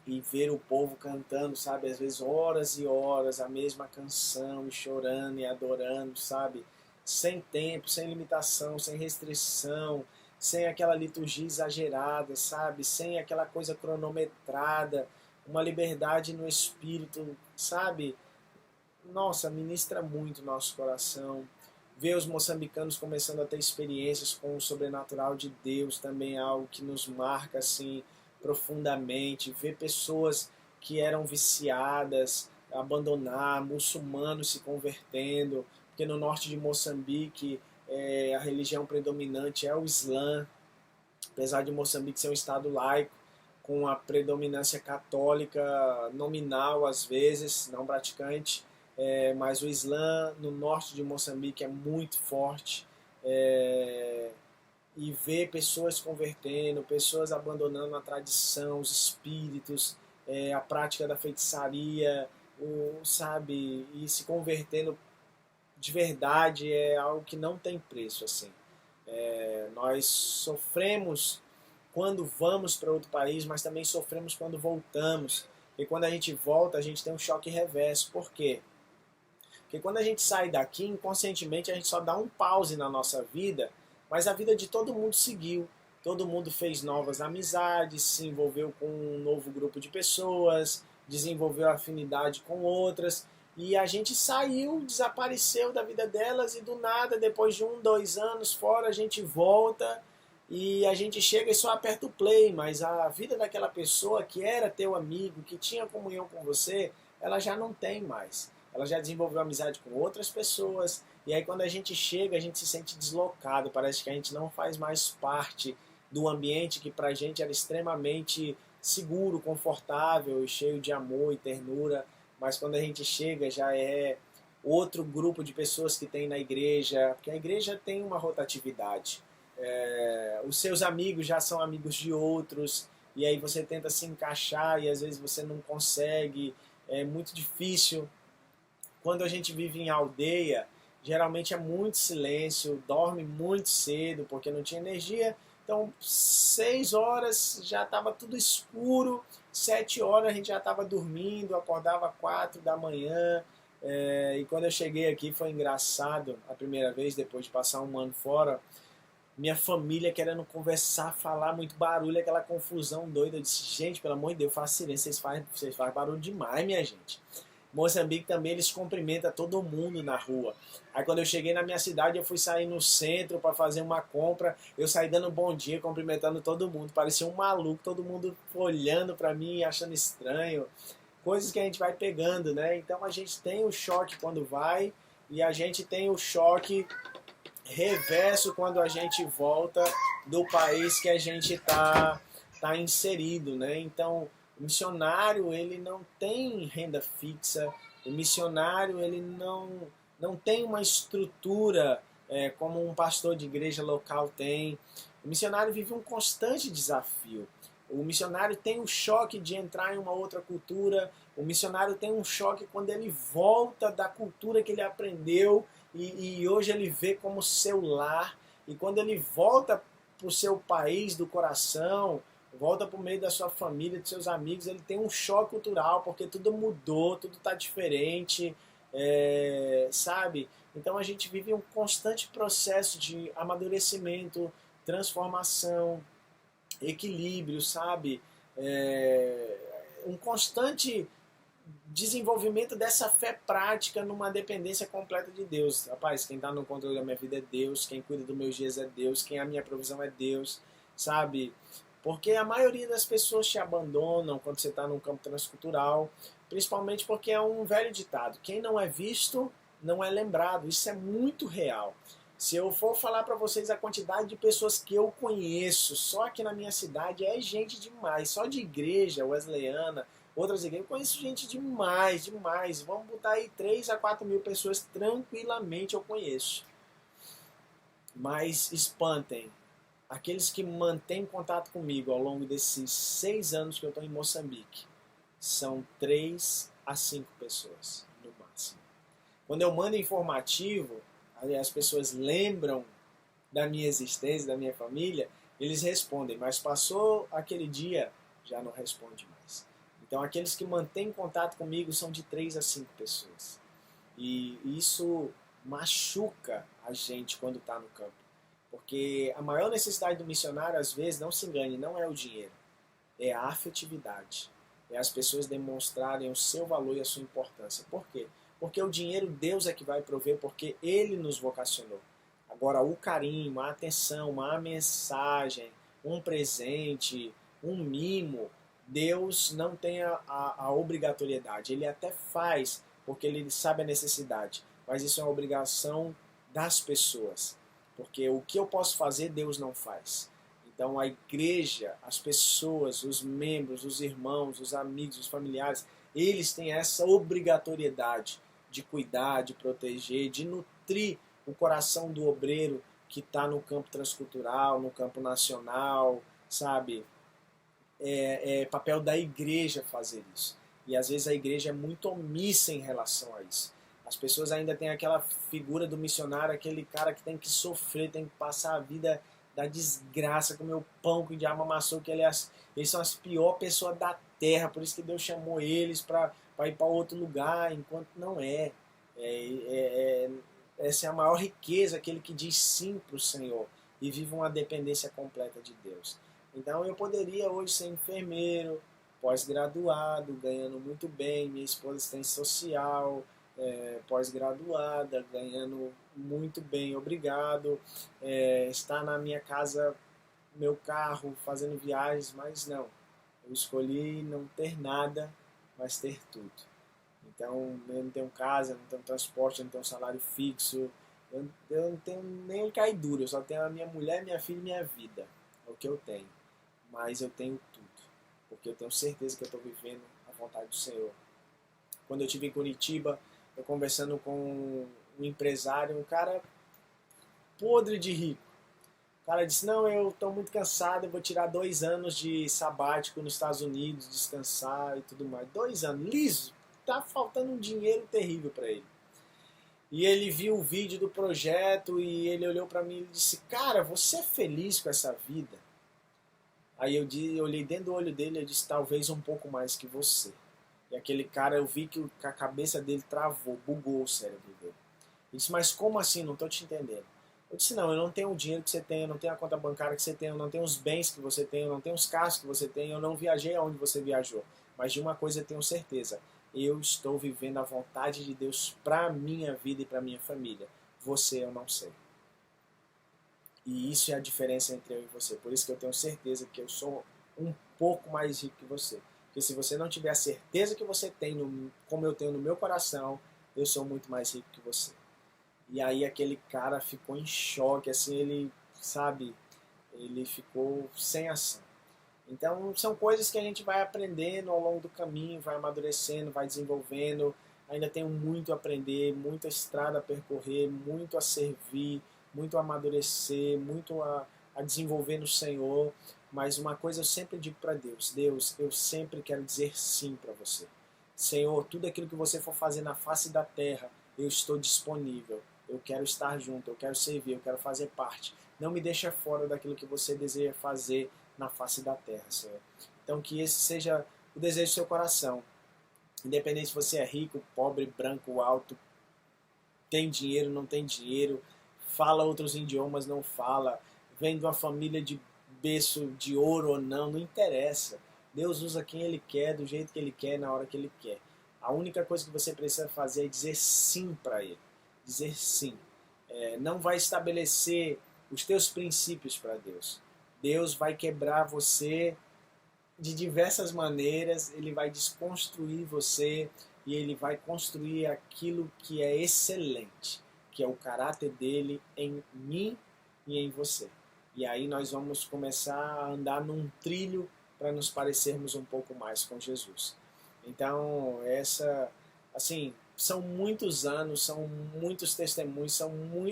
E ver o povo cantando, sabe, às vezes horas e horas a mesma canção, e chorando e adorando, sabe? Sem tempo, sem limitação, sem restrição, sem aquela liturgia exagerada, sabe? Sem aquela coisa cronometrada, uma liberdade no espírito, sabe? Nossa, ministra muito o nosso coração. Ver os moçambicanos começando a ter experiências com o sobrenatural de Deus também é algo que nos marca assim profundamente. Ver pessoas que eram viciadas abandonar, muçulmanos se convertendo, porque no norte de Moçambique a religião predominante é o Islã, apesar de Moçambique ser um estado laico, com a predominância católica nominal às vezes, não praticante, mas o Islã no norte de Moçambique é muito forte, e ver pessoas se convertendo, pessoas abandonando a tradição, os espíritos, a prática da feitiçaria, sabe, e se convertendo de verdade é algo que não tem preço, assim. Nós sofremos quando vamos para outro país, mas também sofremos quando voltamos. E quando a gente volta, a gente tem um choque reverso. Por quê? Porque quando a gente sai daqui, inconscientemente a gente só dá um pause na nossa vida, mas a vida de todo mundo seguiu. Todo mundo fez novas amizades, se envolveu com um novo grupo de pessoas, desenvolveu afinidade com outras, e a gente saiu, desapareceu da vida delas, e do nada, depois de 1, 2 anos fora, a gente volta e a gente chega e só aperta o play, mas a vida daquela pessoa que era teu amigo, que tinha comunhão com você, ela já não tem mais. Ela já desenvolveu amizade com outras pessoas, e aí quando a gente chega, a gente se sente deslocado, parece que a gente não faz mais parte do ambiente que pra gente era extremamente seguro, confortável e cheio de amor e ternura. mas quando a gente chega já é outro grupo de pessoas que tem na igreja, porque a igreja tem uma rotatividade. Os seus amigos já são amigos de outros, e aí você tenta se encaixar e às vezes você não consegue, é muito difícil. Quando a gente vive em aldeia, geralmente é muito silêncio, dorme muito cedo porque não tinha energia. Então, 6 horas já estava tudo escuro, 7 horas a gente já estava dormindo, acordava 4 da manhã. E quando eu cheguei aqui foi engraçado, a primeira vez, depois de passar um ano fora, minha família querendo conversar, falar, muito barulho, aquela confusão doida. Eu disse, gente, pelo amor de Deus, faça silêncio, vocês fazem barulho demais, minha gente. Moçambique também, eles cumprimentam todo mundo na rua. Aí quando eu cheguei na minha cidade, eu fui sair no centro para fazer uma compra, eu saí dando um bom dia, cumprimentando todo mundo, parecia um maluco, todo mundo olhando para mim, achando estranho. Coisas que a gente vai pegando, né? Então a gente tem o choque quando vai e a gente tem o choque reverso quando a gente volta do país que a gente tá inserido, né? Então, o missionário, ele não tem renda fixa, o missionário, ele não tem uma estrutura como um pastor de igreja local tem. O missionário vive um constante desafio. O missionário tem um choque de entrar em uma outra cultura, o missionário tem um choque quando ele volta da cultura que ele aprendeu e hoje ele vê como seu lar, e quando ele volta para o seu país do coração, volta para o meio da sua família, dos seus amigos, ele tem um choque cultural, porque tudo mudou, tudo está diferente, sabe? Então a gente vive um constante processo de amadurecimento, transformação, equilíbrio, sabe? Um constante desenvolvimento dessa fé prática numa dependência completa de Deus. Rapaz, quem está no controle da minha vida é Deus, quem cuida dos meus dias é Deus, quem é a minha provisão é Deus, sabe? Porque a maioria das pessoas te abandonam quando você está num campo transcultural, principalmente porque é um velho ditado, quem não é visto não é lembrado. Isso é muito real. Se eu for falar para vocês a quantidade de pessoas que eu conheço, só aqui na minha cidade é gente demais, só de igreja wesleyana, outras igrejas, eu conheço gente demais, demais. Vamos botar aí 3 a 4 mil pessoas tranquilamente eu conheço. Mas espantem, aqueles que mantêm contato comigo ao longo desses 6 anos que eu estou em Moçambique, são 3 a 5 pessoas, no máximo. Quando eu mando informativo, as pessoas lembram da minha existência, da minha família, eles respondem, mas passou aquele dia, já não responde mais. Então aqueles que mantêm contato comigo são de 3 a 5 pessoas. E isso machuca a gente quando está no campo. Porque a maior necessidade do missionário, às vezes, não se engane, não é o dinheiro, é a afetividade. É as pessoas demonstrarem o seu valor e a sua importância. Por quê? Porque o dinheiro Deus é que vai prover, porque Ele nos vocacionou. Agora, o carinho, a atenção, uma mensagem, um presente, um mimo, Deus não tem a obrigatoriedade. Ele até faz, porque Ele sabe a necessidade. Mas isso é uma obrigação das pessoas. Porque o que eu posso fazer, Deus não faz. Então a igreja, as pessoas, os membros, os irmãos, os amigos, os familiares, eles têm essa obrigatoriedade de cuidar, de proteger, de nutrir o coração do obreiro que está no campo transcultural, no campo nacional, sabe? É papel da igreja fazer isso. E às vezes a igreja é muito omissa em relação a isso. As pessoas ainda têm aquela figura do missionário, aquele cara que tem que sofrer, tem que passar a vida da desgraça, comer o pão que o diabo amassou, que eles são as piores pessoas da terra, por isso que Deus chamou eles para ir para outro lugar, enquanto não é. Essa é a maior riqueza, aquele que diz sim para o Senhor e vive uma dependência completa de Deus. Então eu poderia hoje ser enfermeiro, pós-graduado, ganhando muito bem, minha esposa assistente social, pós-graduada, ganhando muito bem, obrigado, estar na minha casa, meu carro, fazendo viagens, mas não, eu escolhi não ter nada, mas ter tudo. Então eu não tenho casa, não tenho transporte, eu não tenho salário fixo, eu não tenho nem cair duro, eu só tenho a minha mulher, minha filha e minha vida, é o que eu tenho, mas eu tenho tudo, porque eu tenho certeza que eu estou vivendo a vontade do Senhor. quando eu estive em Curitiba, eu conversando com um empresário, um cara podre de rico. O cara disse, não, eu estou muito cansado, eu vou tirar 2 anos de sabático nos Estados Unidos, descansar e tudo mais. 2 anos, liso, tá faltando um dinheiro terrível para ele. E ele viu o vídeo do projeto e ele olhou para mim e disse, cara, você é feliz com essa vida? Aí eu olhei dentro do olho dele e disse, talvez um pouco mais que você. E aquele cara, eu vi que a cabeça dele travou, bugou o cérebro dele. Ele disse, mas como assim? Não estou te entendendo. Eu disse, não, eu não tenho o dinheiro que você tem, eu não tenho a conta bancária que você tem, eu não tenho os bens que você tem, eu não tenho os carros que você tem, eu não viajei aonde você viajou. Mas de uma coisa eu tenho certeza, eu estou vivendo a vontade de Deus para a minha vida e para a minha família. Você eu não sei. E isso é a diferença entre eu e você. Por isso que eu tenho certeza que eu sou um pouco mais rico que você. Porque se você não tiver a certeza que você tem, como eu tenho no meu coração, eu sou muito mais rico que você. E aí aquele cara ficou em choque, assim, ele, sabe, ele ficou sem ação. Então são coisas que a gente vai aprendendo ao longo do caminho, vai amadurecendo, vai desenvolvendo. Ainda tenho muito a aprender, muita estrada a percorrer, muito a servir, muito a amadurecer, muito a desenvolver no Senhor. Mas uma coisa eu sempre digo para Deus, Deus, eu sempre quero dizer sim para você. Senhor, tudo aquilo que você for fazer na face da terra, eu estou disponível. Eu quero estar junto, eu quero servir, eu quero fazer parte. Não me deixa fora daquilo que você deseja fazer na face da terra, Senhor. Então que esse seja o desejo do seu coração. Independente se você é rico, pobre, branco, alto, tem dinheiro, não tem dinheiro, fala outros idiomas, não fala, vem de uma família de berço de ouro ou não, não interessa. Deus usa quem Ele quer, do jeito que Ele quer, na hora que Ele quer. A única coisa que você precisa fazer é dizer sim para Ele. Dizer sim. Não vai estabelecer os teus princípios para Deus. Deus vai quebrar você de diversas maneiras, Ele vai desconstruir você e Ele vai construir aquilo que é excelente, que é o caráter dele em mim e em você. E aí nós vamos começar a andar num trilho para nos parecermos um pouco mais com Jesus. Então, assim, são muitos anos, são muitos testemunhos,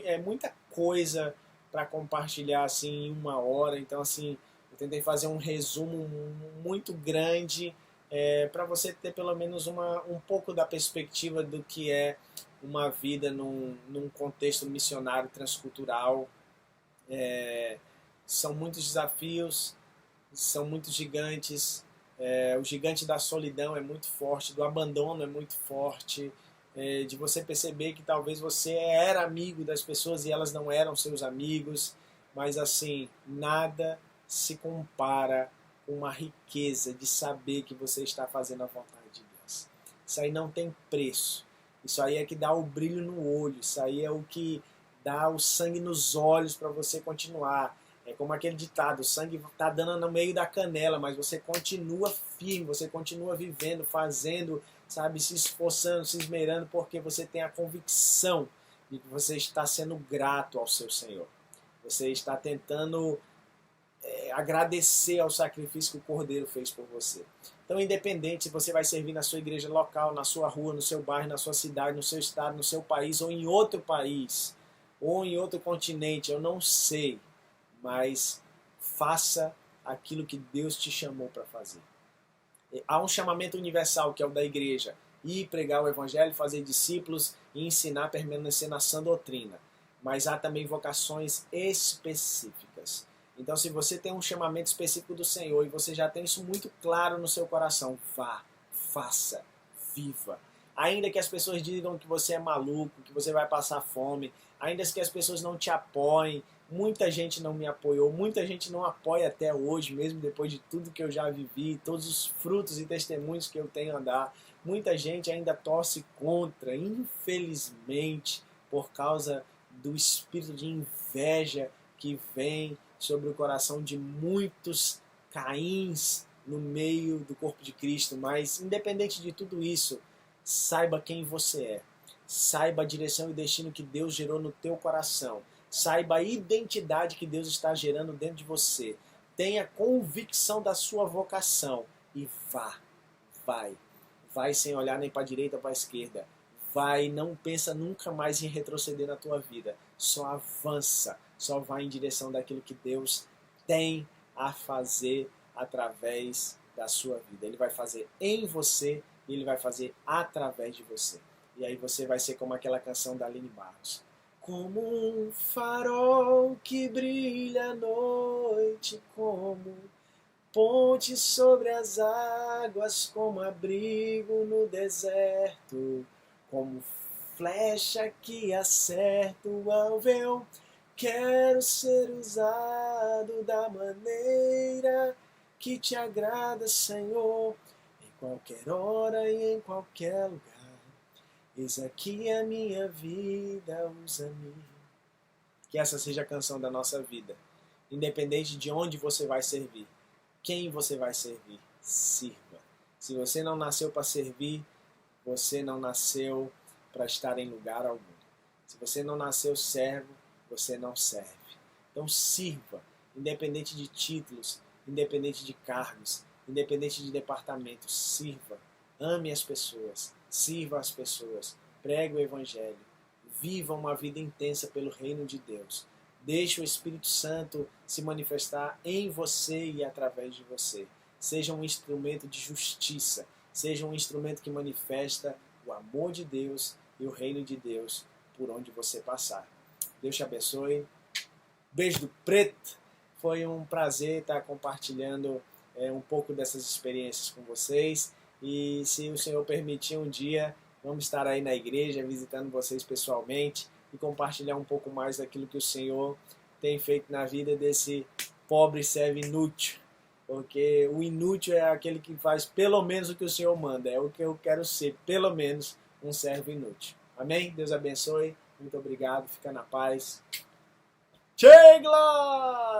é muita coisa para compartilhar assim em 1 hora. Então, assim, eu tentei fazer um resumo muito grande para você ter pelo menos um pouco da perspectiva do que é uma vida num contexto missionário transcultural. São muitos desafios, são muitos gigantes. O gigante da solidão é muito forte, do abandono é muito forte, de você perceber que talvez você era amigo das pessoas e elas não eram seus amigos, mas assim, nada se compara com uma riqueza de saber que você está fazendo a vontade de Deus. Isso aí não tem preço. Isso aí é que dá o brilho no olho, isso aí é o que dá o sangue nos olhos para você continuar. É como aquele ditado, o sangue está dando no meio da canela, mas você continua firme, você continua vivendo, fazendo, sabe, se esforçando, se esmerando, porque você tem a convicção de que você está sendo grato ao seu Senhor. Você está tentando agradecer ao sacrifício que o Cordeiro fez por você. Então, independente se você vai servir na sua igreja local, na sua rua, no seu bairro, na sua cidade, no seu estado, no seu país, ou em outro país, ou em outro continente, eu não sei, mas faça aquilo que Deus te chamou para fazer. Há um chamamento universal, que é o da igreja, ir pregar o evangelho, fazer discípulos e ensinar a permanecer na sã doutrina. Mas há também vocações específicas. Então, se você tem um chamamento específico do Senhor e você já tem isso muito claro no seu coração, vá, faça, viva. Ainda que as pessoas digam que você é maluco, que você vai passar fome, ainda que as pessoas não te apoiem, muita gente não me apoiou, muita gente não apoia até hoje, mesmo depois de tudo que eu já vivi, todos os frutos e testemunhos que eu tenho a dar. Muita gente ainda torce contra, infelizmente, por causa do espírito de inveja que vem sobre o coração de muitos Caíns no meio do corpo de Cristo. Mas, independente de tudo isso, saiba quem você é. Saiba a direção e destino que Deus gerou no teu coração. Saiba a identidade que Deus está gerando dentro de você. Tenha convicção da sua vocação e vai. Vai sem olhar nem para a direita ou para a esquerda. Vai, não pensa nunca mais em retroceder na tua vida. Só avança, só vai em direção daquilo que Deus tem a fazer através da sua vida. Ele vai fazer em você e Ele vai fazer através de você. E aí você vai ser como aquela canção da Aline Barros. Como um farol que brilha à noite, como ponte sobre as águas, como abrigo no deserto, como flecha que acerta o alvo. Eu quero ser usado da maneira que te agrada, Senhor, em qualquer hora e em qualquer lugar. Eis aqui a minha vida, usa-me. Que essa seja a canção da nossa vida. Independente de onde você vai servir, quem você vai servir, sirva. Se você não nasceu para servir, você não nasceu para estar em lugar algum. Se você não nasceu servo, você não serve. Então sirva, independente de títulos, independente de cargos, independente de departamentos, sirva. Ame as pessoas, sirva as pessoas, pregue o Evangelho, viva uma vida intensa pelo reino de Deus. Deixe o Espírito Santo se manifestar em você e através de você. Seja um instrumento de justiça, seja um instrumento que manifesta o amor de Deus e o reino de Deus por onde você passar. Deus te abençoe. Beijo do preto. Foi um prazer estar compartilhando um pouco dessas experiências com vocês. E se o Senhor permitir um dia, vamos estar aí na igreja visitando vocês pessoalmente e compartilhar um pouco mais daquilo que o Senhor tem feito na vida desse pobre servo inútil. Porque o inútil é aquele que faz pelo menos o que o Senhor manda. É o que eu quero ser, pelo menos um servo inútil. Amém? Deus abençoe. Muito obrigado. Fica na paz. Chegla!